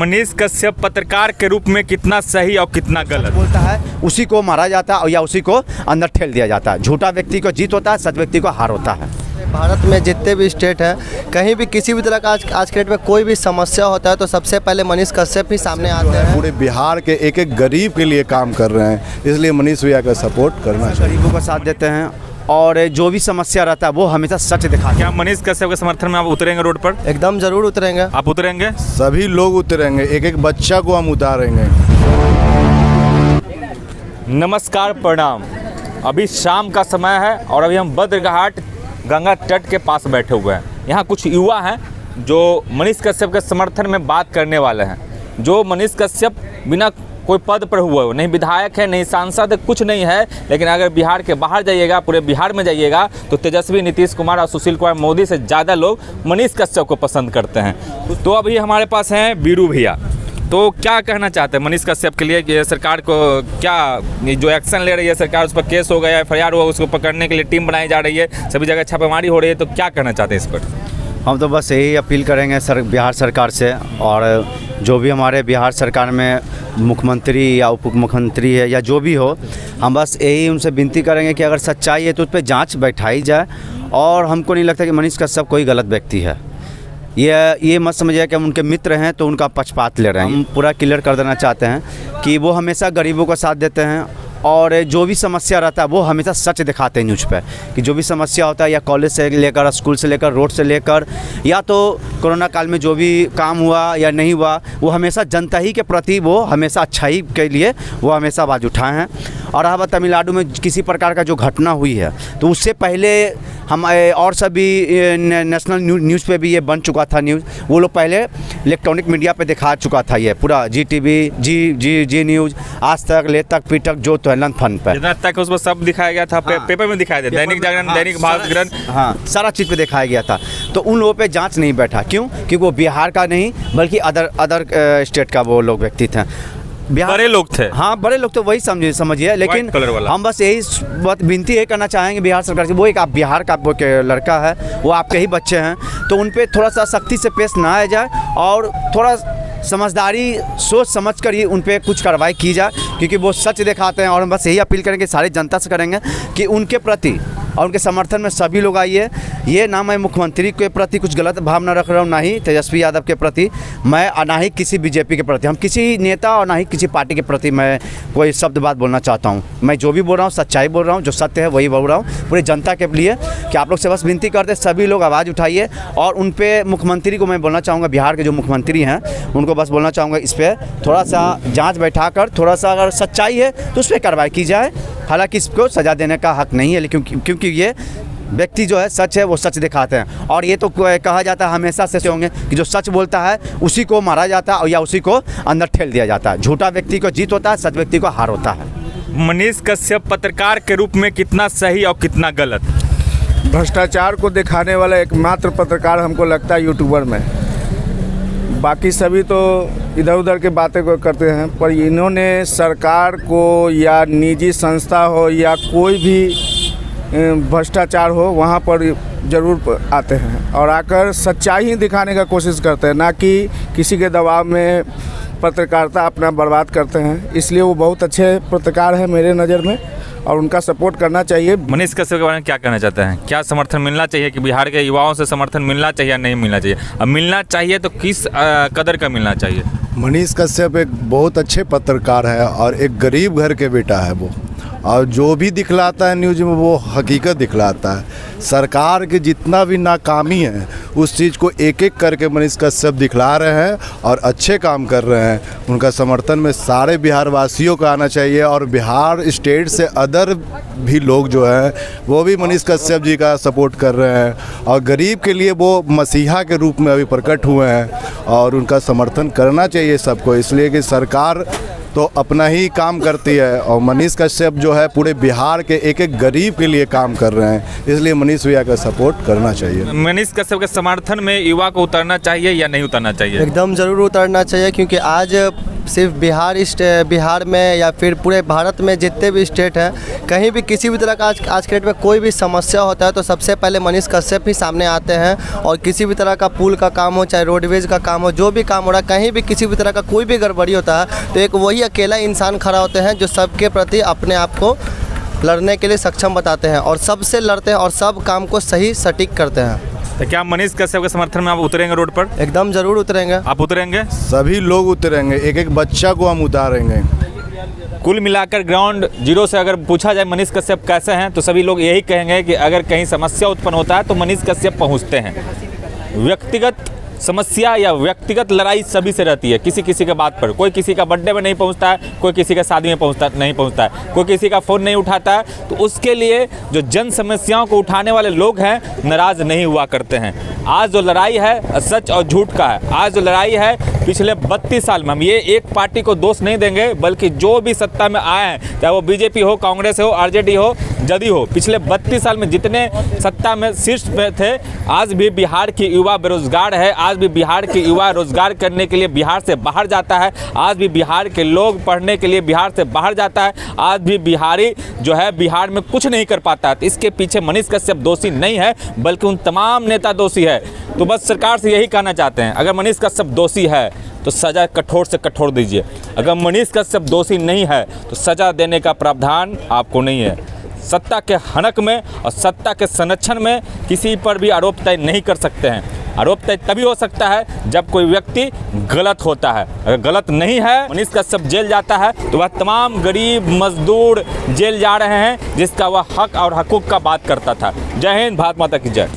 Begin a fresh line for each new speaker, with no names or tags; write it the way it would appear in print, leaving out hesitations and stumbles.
मनीष कश्यप पत्रकार के रूप में कितना सही और कितना गलत
बोलता है उसी को मारा जाता है या उसी को अंदर ठेल दिया जाता है। झूठा व्यक्ति को जीत होता है, सच व्यक्ति को हार होता है।
भारत में जितने भी स्टेट हैं, कहीं भी किसी भी तरह का आज के डेट में कोई भी समस्या होता है तो सबसे पहले मनीष कश्यप ही सामने आते हैं।
पूरे बिहार के एक एक गरीब के लिए काम कर रहे हैं, इसलिए मनीष भैया का सपोर्ट करना चाहिए।
गरीबों का साथ देते हैं और जो भी समस्या रहता है वो हमेशा सच दिखाते हैं।
क्या मनीष कश्यप के समर्थन में आप उतरेंगे रोड पर?
एकदम जरूर उतरेंगे।
आप उतरेंगे?
सभी लोग उतरेंगे, एक एक बच्चा को हम उतारेंगे।
नमस्कार, प्रणाम। अभी शाम का समय है और अभी हम बद्रघाट गंगा तट के पास बैठे हुए हैं। यहाँ कुछ युवा हैं जो मनीष कश्यप के समर्थन में बात करने वाले हैं। जो मनीष कश्यप बिना कोई पद पर हुआ हो, नहीं विधायक है, नहीं सांसद है, कुछ नहीं है, लेकिन अगर बिहार के बाहर जाइएगा, पूरे बिहार में जाइएगा तो तेजस्वी, नीतीश कुमार और सुशील कुमार मोदी से ज़्यादा लोग मनीष कश्यप को पसंद करते हैं। तो अभी हमारे पास हैं वीरू भैया। तो क्या कहना चाहते हैं मनीष कश्यप के लिए कि सरकार को क्या जो एक्शन ले रही है सरकार, उस पर केस हो गया, FIR हुआ, उसको पकड़ने के लिए टीम बनाई जा रही है, सभी जगह छापेमारी हो रही है, तो क्या कहना चाहते हैं इस पर?
हम तो बस यही अपील करेंगे बिहार सरकार से, और जो भी हमारे बिहार सरकार में मुख्यमंत्री या उप मुख्यमंत्री है या जो भी हो, हम बस यही उनसे विनती करेंगे कि अगर सच्चाई है तो उस पर जाँच बैठाई जाए। और हमको नहीं लगता कि मनीष कश्यप कोई गलत व्यक्ति है। ये मत समझिए कि हम उनके मित्र हैं तो उनका पक्षपात ले रहे हैं। हम पूरा क्लियर कर देना चाहते हैं कि वो हमेशा गरीबों का साथ देते हैं और जो भी समस्या रहता है वो हमेशा सच दिखाते हैं न्यूज़ पे, कि जो भी समस्या होता है या कॉलेज से लेकर, स्कूल से लेकर, रोड से लेकर, या तो कोरोना काल में जो भी काम हुआ या नहीं हुआ, वो हमेशा जनता ही के प्रति वो हमेशा अच्छाई के लिए वो हमेशा आवाज़ उठाए हैं। और अब तमिलनाडु में किसी प्रकार का जो घटना हुई है तो उससे पहले हम और सभी नेशनल न्यूज़ पे भी ये बन चुका था न्यूज़। वो लोग पहले इलेक्ट्रॉनिक मीडिया पे दिखा चुका था ये पूरा, GTV, जी न्यूज़, आज तक, ले तक, पी तक, जो तहलन फन पे
जितना तक उसमें सब दिखाया गया था। पेपर में दिखाया था, दैनिक जागरण, दैनिक भास्कर,
हाँ, सारा चीज़ पे दिखाया गया था। तो उन लोगों पे जांच नहीं बैठा। क्यों? क्योंकि वो बिहार का नहीं बल्कि अदर स्टेट का वो लोग व्यक्ति थे।
बड़े लोग थे।
हाँ, बड़े लोग तो वही समझिए, लेकिन हम बस यही बात विनती ये करना चाहेंगे बिहार सरकार से, वो एक आप बिहार का लड़का है, वो आपके ही बच्चे हैं, तो उन पर थोड़ा सा सख्ती से पेश ना आया जाए और थोड़ा समझदारी सोच समझ कर ही उन पर कुछ कार्रवाई की जाए, क्योंकि वो सच दिखाते हैं। और हम बस यही अपील करेंगे, सारी जनता से करेंगे कि उनके प्रति और उनके समर्थन में सभी लोग आइए। ये ना मैं मुख्यमंत्री के प्रति कुछ गलत भावना रख रहा हूँ, ना ही तेजस्वी यादव के प्रति मैं, ना ही किसी बीजेपी के प्रति, हम किसी नेता और ना ही किसी पार्टी के प्रति मैं कोई शब्द बात बोलना चाहता हूँ। मैं जो भी बोल रहा हूँ सच्चाई बोल रहा हूँ, जो सत्य है वही बोल रहा हूँ पूरी जनता के लिए। कि आप लोग से बस विनती करते सभी लोग आवाज़ उठाइए और उन पर मुख्यमंत्री को मैं बोलना चाहूँगा, बिहार के जो मुख्यमंत्री हैं उनको बस बोलना चाहूँगा, इस पर थोड़ा सा जाँच बैठा कर, थोड़ा सा अगर सच्चाई है तो उस पर कार्रवाई की जाए। हालांकि इसको सज़ा देने का हक नहीं है, लेकिन क्योंकि ये व्यक्ति जो है सच है वो सच दिखाते हैं। और ये तो कहा जाता है हमेशा से होंगे कि जो सच बोलता है उसी को मारा जाता है या उसी को अंदर ठेल दिया जाता है। झूठा व्यक्ति को जीत होता है, सच व्यक्ति को हार होता है।
मनीष कश्यप पत्रकार के रूप में कितना सही और कितना गलत?
भ्रष्टाचार को दिखाने वाला एकमात्र पत्रकार हमको लगता है यूट्यूबर में। बाकी सभी तो इधर उधर के बातें करते हैं, पर इन्होंने सरकार को या निजी संस्था हो या कोई भी भ्रष्टाचार हो वहाँ पर ज़रूर आते हैं और आकर सच्चाई ही दिखाने का कोशिश करते हैं, ना कि किसी के दबाव में पत्रकारिता अपना बर्बाद करते हैं। इसलिए वो बहुत अच्छे पत्रकार हैं मेरे नज़र में और उनका सपोर्ट करना चाहिए।
मनीष कश्यप के बारे में क्या कहना चाहते हैं? क्या समर्थन मिलना चाहिए कि बिहार के युवाओं से समर्थन मिलना चाहिए या नहीं मिलना चाहिए? अब मिलना चाहिए तो किस कदर का मिलना चाहिए?
मनीष कश्यप एक बहुत अच्छे पत्रकार है और एक गरीब घर के बेटा है वो, और जो भी दिखलाता है न्यूज़ में वो हकीकत दिखलाता है। सरकार के जितना भी नाकामी है उस चीज़ को एक एक करके मनीष कश्यप दिखला रहे हैं और अच्छे काम कर रहे हैं। उनका समर्थन में सारे बिहार वासियों को आना चाहिए और बिहार स्टेट से अदर भी लोग जो हैं वो भी मनीष कश्यप जी का सपोर्ट कर रहे हैं और गरीब के लिए वो मसीहा के रूप में अभी प्रकट हुए हैं और उनका समर्थन करना चाहिए सबको। इसलिए कि सरकार तो अपना ही काम करती है और मनीष कश्यप जो है पूरे बिहार के एक एक गरीब के लिए काम कर रहे हैं, इसलिए मनीष भैया का सपोर्ट करना चाहिए।
मनीष कश्यप के समर्थन में युवा को उतरना चाहिए या नहीं उतरना चाहिए?
एकदम ज़रूर उतरना चाहिए, क्योंकि आज सिर्फ बिहार में या फिर पूरे भारत में जितने भी स्टेट हैं, कहीं भी किसी भी तरह का आज के डेट में कोई भी समस्या होता है तो सबसे पहले मनीष कश्यप ही सामने आते हैं। और किसी भी तरह का पुल का काम हो, चाहे रोडवेज का काम हो, जो भी काम हो रहा है, कहीं भी किसी भी तरह का कोई भी गड़बड़ी होता है तो एक वही अकेला इंसान खड़ा होते हैं जो सबके प्रति अपने आप को लड़ने के लिए सक्षम बताते हैं और सबसे लड़ते हैं और सब काम को सही सटीक करते हैं।
तो क्या मनीष कश्यप के समर्थन में आप उतरेंगे रोड पर?
एकदम ज़रूर उतरेंगे।
आप उतरेंगे?
सभी लोग उतरेंगे, एक एक बच्चा को हम उतारेंगे।
कुल मिलाकर ग्राउंड जीरो से अगर पूछा जाए मनीष कश्यप कैसे हैं तो सभी लोग यही कहेंगे कि अगर कहीं समस्या उत्पन्न होता है तो मनीष कश्यप पहुंचते हैं। व्यक्तिगत समस्या या व्यक्तिगत लड़ाई सभी से रहती है, किसी किसी के बात पर। कोई किसी का बर्थडे में नहीं पहुंचता है, कोई किसी के शादी में नहीं पहुंचता है, कोई किसी का फ़ोन नहीं उठाता है, तो उसके लिए जो जन समस्याओं को उठाने वाले लोग हैं नाराज़ नहीं हुआ करते हैं। आज जो लड़ाई है सच और झूठ का है। आज जो लड़ाई है पिछले 32 साल में, हम ये एक पार्टी को दोष नहीं देंगे बल्कि जो भी सत्ता में आए हैं, चाहे वो बीजेपी हो, कांग्रेस हो, आरजेडी हो, जदयू हो, पिछले 32 साल में जितने सत्ता में शीर्ष पे थे, आज भी बिहार की युवा बेरोजगार है। आज भी बिहार के युवा रोजगार करने के लिए बिहार से बाहर जाता है। आज भी बिहार के लोग पढ़ने के लिए बिहार से बाहर जाता है। आज भी बिहारी जो है बिहार में कुछ नहीं कर पाता है। तो इसके पीछे मनीष कश्यप दोषी नहीं है बल्कि उन तमाम नेता दोषी है। तो बस सरकार से यही कहना चाहते हैं, अगर मनीष कश्यप दोषी है तो सज़ा कठोर से कठोर दीजिए। अगर मनीष कश्यप दोषी नहीं है तो सज़ा देने का प्रावधान आपको नहीं है। सत्ता के हनक में और सत्ता के संरक्षण में किसी पर भी आरोप तय नहीं कर सकते हैं। आरोप तय तभी हो सकता है जब कोई व्यक्ति गलत होता है। अगर गलत नहीं है, मनीष कश्यप जेल जाता है तो वह तमाम गरीब मजदूर जेल जा रहे हैं जिसका वह हक और हकूक़ का बात करता था। जय हिंद, भारत माता की जय।